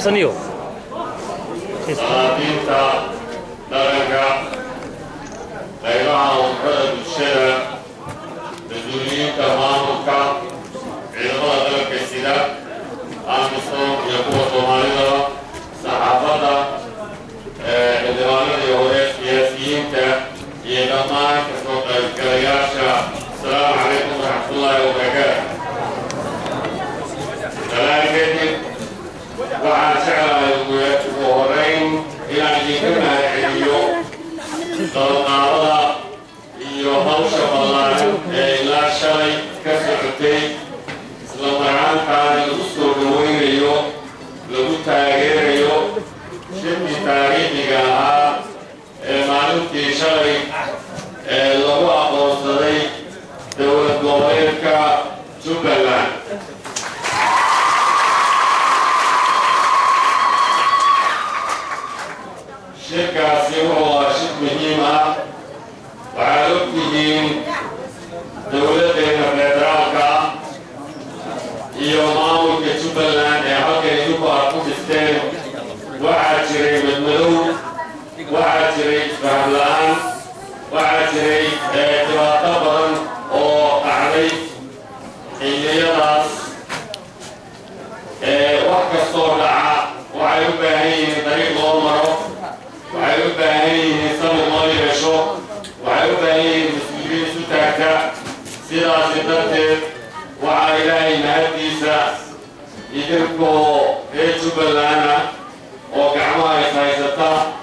حسنيو صلاحيتا درجة قيبها وكذا بالشارع بدوني تمامك علماء ذلك السلاح أمسهم يقوى طمانينة صحافة إدرانا يهوري سياسيين يدمان كسوق الكرياشة السلام عليكم ورحمة الله وبركاته ثلاثة وعلى شعر وهرين إلى جيكنا العليو طلقاء يوهوش الله إلى شري كسرتي سلطان كان الأسطور نويريو لغو تاغيريو شبه تاريخي قاها معلومتي شري لغو أقوصدي دولة غويركا جبلان شركة هو شركة مهمة وعلوكتهم دولتنا فدرالكا يوماو كتبلان يحكي يوبا كوبستين وعاجري بالملو وعاجري فهلان وعاجري تباطبرا وقعري إلياس وحكا الصورة وعيوباهين طريق غومرو وعيوباهين سمو مالي بشو وعيوباهين مسؤولين ستاكا سيرا سترتب وعائلين هديسا يدركو جبلانا وقعما يخايستا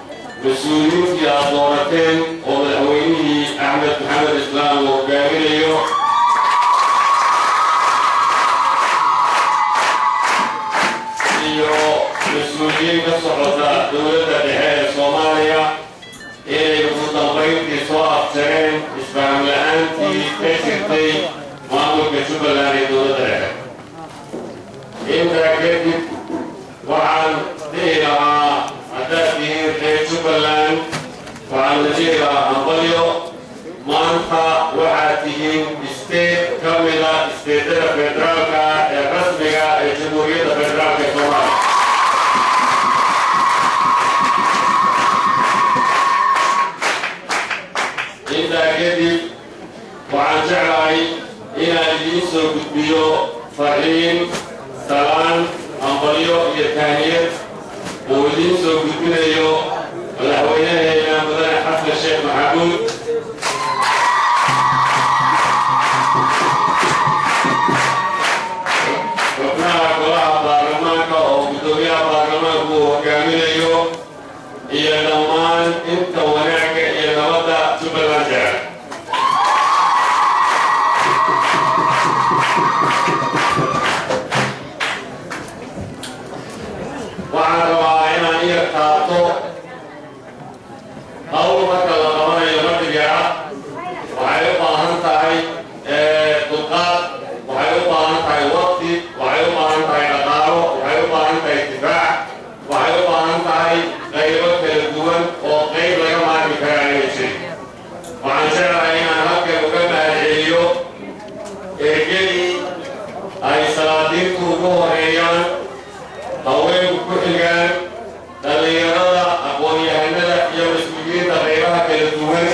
مسؤولين في أدورتين ومدعوينه أحمد محمد إسلام وقامينيو مسؤولين كصحة دولة الدحية الصومالية إلى متطلبين في سواء سرين إسبام لأنتي كسرتي مامو كشبلاني دولة الدحية إنت كتب وعن ديرها أداتين كشبلان وعن ديرها أنطليو مانخا وعاتهم استيت كاملة استيتر فدرالكا الرسمية الجمهورية فدرالكا الصومالية إذا كذب وعن جعلي إلى الجنس الكتبيو فرين سلام أمبريو يتانيت والجنس الكتبيو الأحوينة إلى مدن حفل الشيخ محمود وكنا كلها بارلمانك أو بدوية بارلمانك وكامليو إلى نومان إنت ونعك إلى نوضع جبل رجع وعن رواينا يرتاطو أول ما كلمنا يلمد جاء وعيوبا هنتاي تلقات وعيوبا هنتاي وقتي وعيوبا هنتاي نقارو وعيوبا هنتاي اتفاع وعيوبا هنتاي غيرو كالدول وغير لما بكرانيشي وعن شرعينا هكا وكما العليو إرجلي أي سلاطين كوكو ريان هوين كوكوكيان دليرا أقوى يهندا يمسكين تغيرها كالدول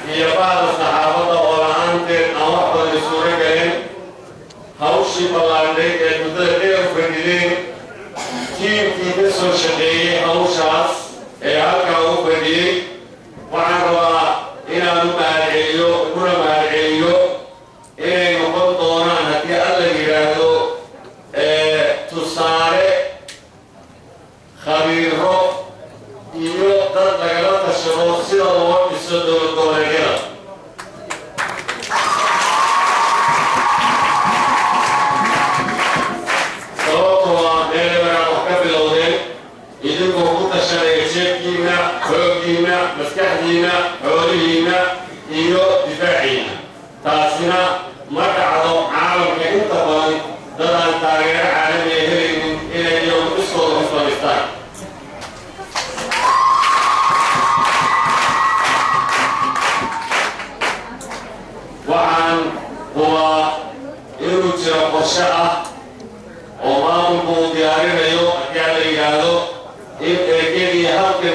هي بعض الصحابة ورعانتين أوحبا لسورة كريم هوشي بلانديك المدرقين وفردين تيم في نسو شقيقي أو شخص هالكا وفردين وعن روا إلى نمع العليو كنا العليو إلى نقول دونان هكي ألا يرادو تصاري خبيره إيو داد لغلات الشروط سيدا دوان بسدو الدولة إذن كنت شريكينا حقوقنا مسكحنا حولينا إيو دفاعينا تاسنا مرعضو عالم كنت بان دادان تاغير عالمي هلين إلى اليوم إسكول أفغانستان وعن هو إنو ترى قشاء وما مبو ديارنا يو أكاد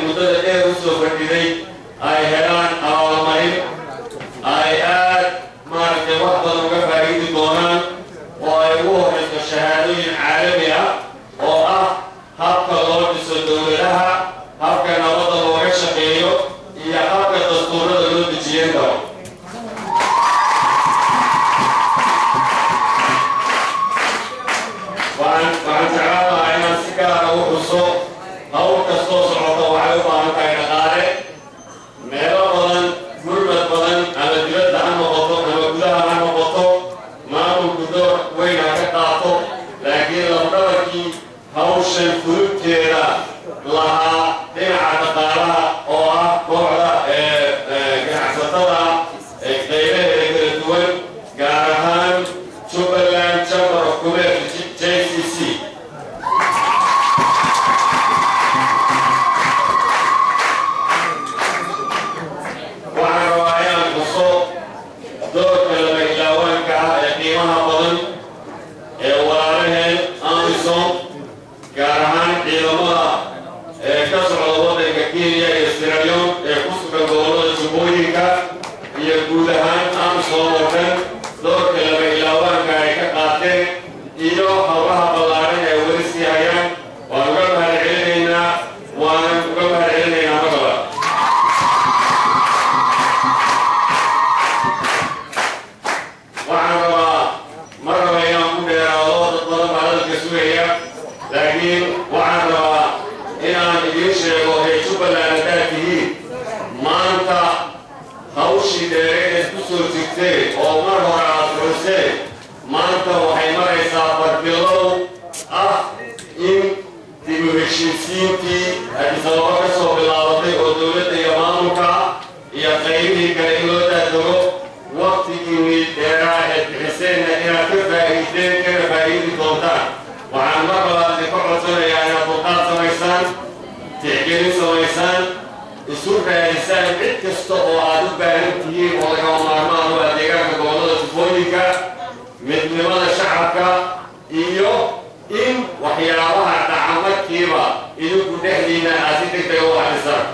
المدة إيروسو فردي أي هلان أو مريم أي آد مارك وحدة مكفاريد دونان وأيوه من الشهادين العالمية habka loo dhiso dowladaha habka nabadda looga shaqeeyo iyo habka dastuurada loo dejiyen karo waxaan jeclaan lahaa inaan si gaara u xuso hawl kastoo socota waxay u baahan tahay dhaqaale meelo badan gurmad badan ama dibadda ha noqoto ama gudaha ha noqoto maamulku door weyn ha ka qaato laakiin labdhabarkii hawshan fulubteeda lahaa dhinaca dhaqaalaha oo ah kooxda ganacsatada qaybaheeda kala duwan gaar ahaan Jubaland Chamber of Commerce JCC waxaan rabaa inaan xuso doorka lama ilaawaanka ah ee qiimaha badan ee walaalaheen Amisom gaar ahaan ciidamada ka socda waddanka Kenya iyo Sierra Leone ee ku sugan gobollada Jubbooyinka iyo guud ahaan Amisom oo dhan doorka lama ilaawaanka ay ka qaateen iyo hawlaha ballaaran ee weli sii hayaan waan uga mahadcelinaynaa markaba waxaan rabaa markaba inaan ku dheeraado dad badan baa hadalka sugaya laakiin waxaan rabaa inaan idiin sheego ee Jubaland haddaad tihiin maanta hawshii dheereed ku soo jirteen oo mar hore aad furiseen maanta waxay maraysaa barbilow ah in dib u heshiisiintii Addis Ababa ka soo bilaabatay oo dowladda iyo maamulka iyo qaybihii kale in loo daadego waqtigii dheeraa ee bixiseenna inaad ka faa'iideen kana faa'iidi doontaan waxaan mar labaad idinka codsanayaa inaad dulqaad samaysaan tixgelin samaysaan isu raadisaan cid kasta oo aad u baahan tihiin oo lagama maarmaan u ah deegaanka gobollada Jubbooyinka midnimada shacabka iyo in waxyaabaha dhaca markiiba idinku dhexdiina aad si degdeg u xalisaan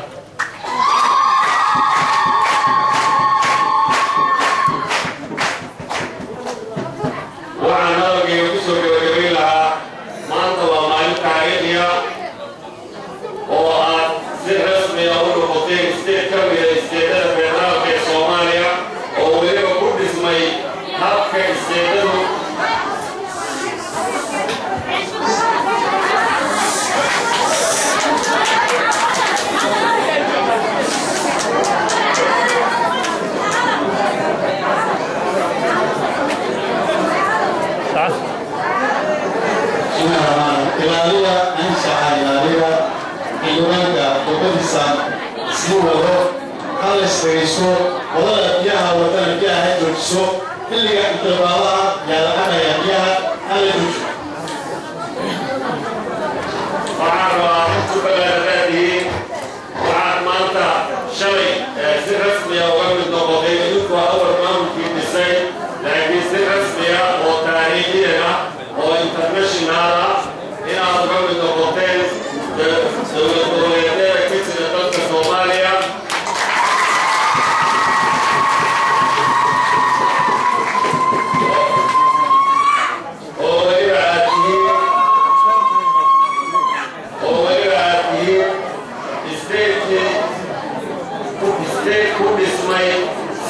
waxaan hadalkayga ku soo gabagabayn lahaa maanta waa maalin taariikhiya oo aad si rasmi ah u noqoteen state ka mida isteedada federaalka ee Soomaaliya oo weliba ku dhismay habka isteedadu ilaaliya anshaxa ilaaliya xildhibaanka qodobadiisa sii wado hal isfayso wadada biyaha wadana biyaha ha joojiso xilliga intibaadaha yaa la xanaya biyaha hala joojiso waxaan rabaa Jubaland haddaadihiin waxaad maanta shalay si rasmi ah uga mid noqotay idinku awal maamulkii dhisay laakiin si rasmi ah oo taariikhiyan ah oo international ah inaad uga mid noqoteen dowlad goboleedyada ka jira dalka Soomaaliya oo weliba aad tihiin state ku dhismay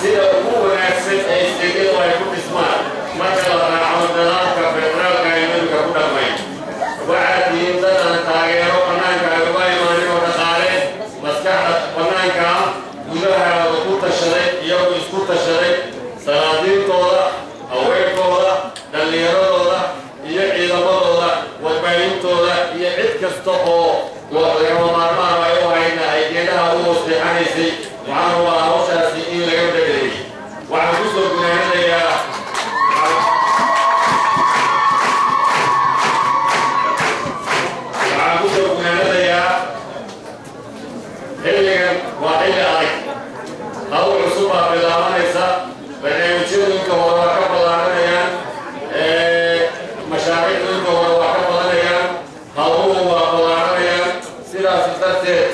sida ugu wanaagsan ee isteedyadu ay ku dhismaan marka la raaco nidaamka federaalka ee midka ku dhaqmay waxaad tihiin dad aan taageero bannaanka ay uga imaanin oo dhaqaale maskaxda bannaanka gudahaada ku tashaday iyagu isku tashaday salaadiintooda haweenkooda dhallinyaradooda iyo ciidamadooda warbaahintooda iyo cid kasta oo lagama maarmaan ay u hayna ay geedaha u hoosdeexanaysay waxaan rabaa hawshaasi in laga bedelay waxaan ku soo gunaanadayaa xilligan waa xilli adag hawl cusub baa bilaabanaysa barnaamijyooyinka hore waa ka ballaaranayaan mashaariicdooyinka hore waa ka badanayaan hawluhu waa ballaaranayaan sidaas darteed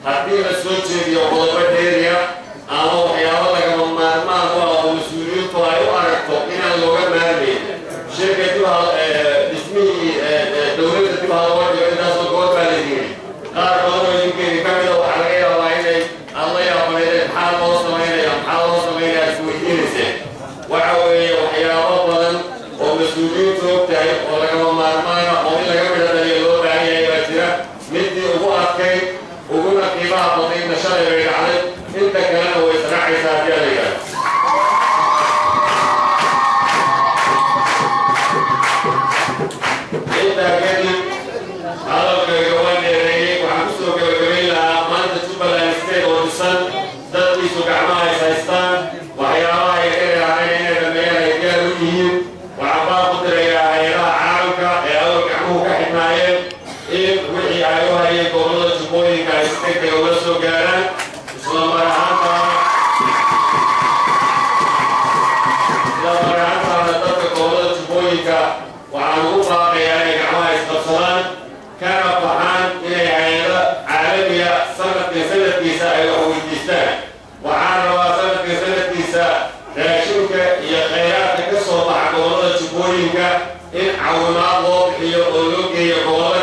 haddii la soo jeediyo qodobo dheeriya ama waxyaabo lagama maarmaan u ah oo mas-uuliyiintu ay u aragto inaan looga maarmayn shirka dhismihii dowladda dib ha loo dhigo intaasoo goor baa la yiri qaar badan oo idinkeedii ka mida waxaa laga yaabaa inay aad la yaabaneedeen maxaa loo samaynayaa isweydiinayseen waxa weeye waxyaabo badan oo mas-uuliyiintu og tahay oo lagama maarmaana oo in laga mida dhaliya loo baahan yahay baa jira midii ugu adkayd uguna qiimaha badnaydna shalay bay dhacday inta kalena way israacaysaa haddii la yidhaahdo intaa kadib hadalkayga waan dheereeyey waxaan kusoo gabagabayn lahaa maanta Jubbaland State oo dhisan dadkiisu gacmaha is haystaan waxyaabaha ay dheerahayn inay dhameeyaan ay diyaar u yihiin waxaan baa ku dirayaa hay-adaha caalamka ee awal gacmuhu ka xidhnaayeen in wixii ay u hayeen gobollada jubbooyinka ay si degdega ula soo gaaraan isla mar ahaantaana dadka gobollada jubbooyinka waxaan ugu baaqayaa inay gacmaha isqabsadaan kana baxaan inay hay-ada caalamiya sanadkiisa ay wax weydiistaan waxaan rabaa sanadkiisa raashinka iyo khayraadka ka soo baxa gobollada jubbooyinka in caawimaad loo bixiyo oo loo geeyo gobollada